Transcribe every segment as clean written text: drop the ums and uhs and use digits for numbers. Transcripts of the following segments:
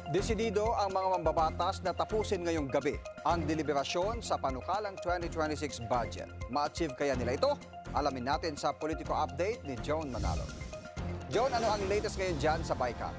Desidido ang mga mambabatas na tapusin ngayong gabi ang deliberasyon sa panukalang 2026 budget. Ma-achieve kaya nila ito? Alamin natin sa Politico Update ni Joan Manalo. Joan, ano ang latest ngayon dyan sa BICAM?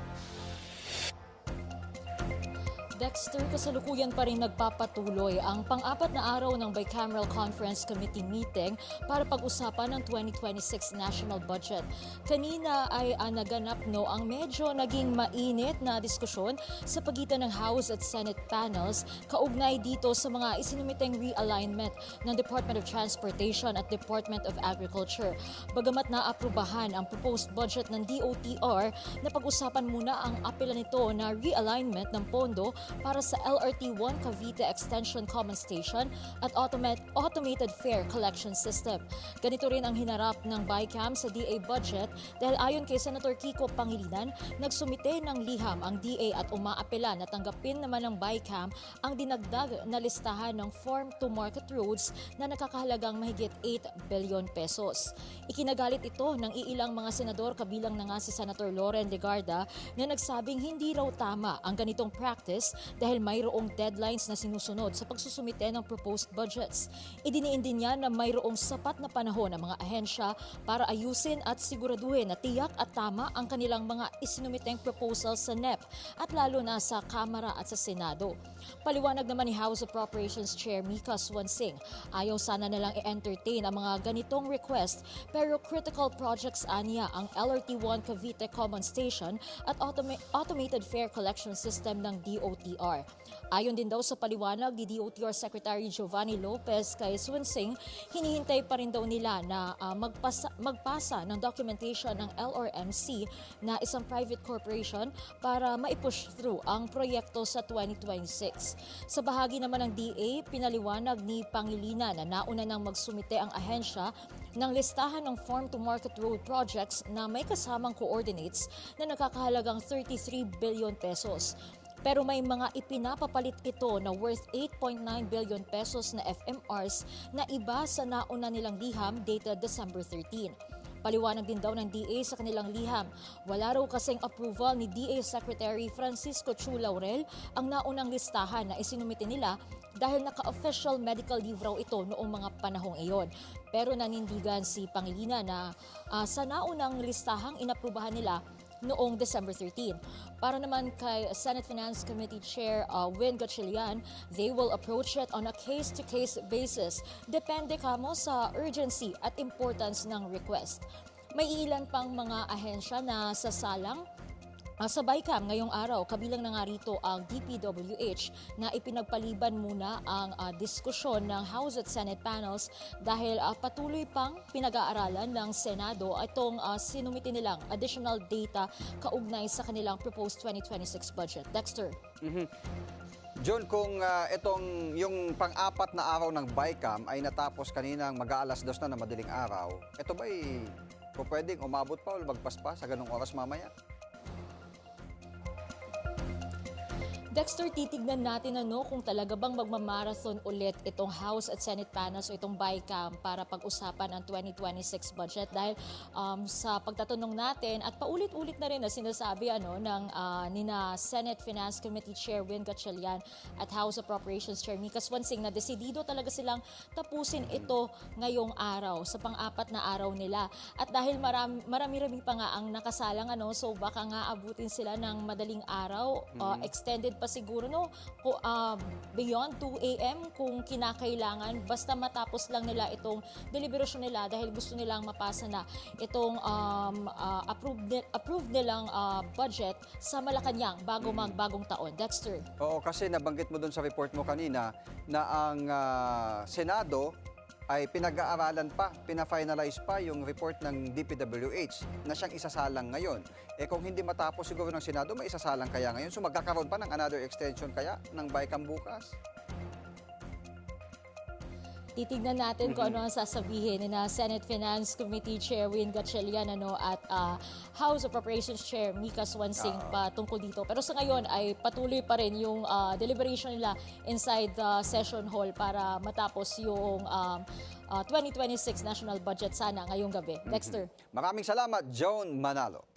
Dexter, kasalukuyan pa rin nagpapatuloy ang pang-apat na araw ng Bicameral Conference Committee meeting para pag-usapan ng 2026 National Budget. Kanina ay naganap ang medyo naging mainit na diskusyon sa pagitan ng House at Senate panels kaugnay dito sa mga isinumiteng realignment ng Department of Transportation at Department of Agriculture. Bagamat naaprubahan ang proposed budget ng DOTR, napag-usapan muna ang apela nito na realignment ng pondo para sa LRT-1 Cavite Extension Common Station at Automated Fare Collection System. Ganito rin ang hinarap ng BICAM sa DA budget dahil ayon kay Senator Kiko Pangilinan, nagsumite ng liham ang DA at umaapela na tanggapin naman ng BICAM ang dinagdag na listahan ng farm-to-market roads na nakakahalagang mahigit 8 billion pesos. Ikinagalit ito ng iilang mga senador kabilang na nga si Senator Loren Legarda na nagsabing hindi raw tama ang ganitong practice dahil mayroong deadlines na sinusunod sa pagsusumite ng proposed budgets. Idiniin din niya na mayroong sapat na panahon ang mga ahensya para ayusin at siguraduhin na tiyak at tama ang kanilang mga isinumiteng proposal sa NEP at lalo na sa Kamara at sa Senado. Paliwanag naman ni House Appropriations Chair Mika Swansing, ayaw sana nilang i-entertain ang mga ganitong request pero critical projects aniya ang LRT-1 Cavite Common Station at Automated Fare Collection System ng DOTR. Ayon din daw sa paliwanag ni DOTR Secretary Giovanni Lopez kay Swansing, hinihintay pa rin daw nila na magpasa ng documentation ng LRMC na isang private corporation para maipush through ang proyekto sa 2026. Sa bahagi naman ng DA, pinaliwanag ni Pangilinan na nauna nang magsumite ang ahensya ng listahan ng farm-to-market road projects na may kasamang coordinates na nakakahalagang 33 billion pesos. Pero may mga ipinapapalit ito na worth 8.9 billion pesos na FMRs na iba sa nauna nilang liham dated December 13. Paliwanag din daw ng DA sa kanilang liham, wala raw kasing approval ni DA Secretary Francisco Chu Laurel ang naunang listahan na isinumite nila dahil naka-official medical leave raw ito noong mga panahong iyon. Pero nanindigan si Pangilinan na sa naunang listahang inaprubahan nila noong December 13. Para naman kay Senate Finance Committee Chair Win Gatchalian, they will approach it on a case-to-case basis. Depende kamo sa urgency at importance ng request. May ilan pang mga ahensya na sasalang sa BICAM ngayong araw, kabilang na nga rito ang DPWH na ipinagpaliban muna ang diskusyon ng House at Senate panels dahil patuloy pang pinag-aaralan ng Senado itong sinumite nilang additional data kaugnay sa kanilang proposed 2026 budget. Dexter. John, kung yung pang-apat na araw ng BICAM ay natapos kaninang mag-aalas 2 na madaling araw, ito ba'y pwedeng umabot pa o lumagpas pa sa ganung oras mamaya? Dexter, titignan natin kung talaga bang magmamarathon ulit itong House at Senate panels o itong BICAM para pag-usapan ang 2026 budget dahil sa pagtatanong natin at paulit-ulit na rin na sinasabi nina Senate Finance Committee Chair Win Gatchalian at House Appropriations Chair Mika Swansing na desidido talaga silang tapusin ito ngayong araw sa pang-apat na araw nila. At dahil marami-rami pa nga ang nakasalang so baka nga abutin sila ng madaling araw, extended pa siguro beyond 2 a.m. kung kinakailangan basta matapos lang nila itong deliberasyon nila dahil gusto nilang mapasa na itong approved nilang budget sa Malacanang bago magbagong taon. Dexter. Oo, kasi nabanggit mo doon sa report mo kanina na ang Senado ay pinag-aaralan pa, pina-finalize pa yung report ng DPWH na siyang isasalang ngayon. Kung hindi matapos siguro ng Senado, may isasalang kaya ngayon? So magkakaroon pa ng another extension kaya ng BICAM bukas? Titignan natin kung ano ang sasabihin ni Senate Finance Committee Chair Win Gatchalian at House Appropriations Chair Mika Swansing patungkol dito. Pero sa ngayon ay patuloy pa rin yung deliberation nila inside the session hall para matapos yung 2026 national budget sana ngayong gabi. Dexter. Maraming salamat, Joan Manalo.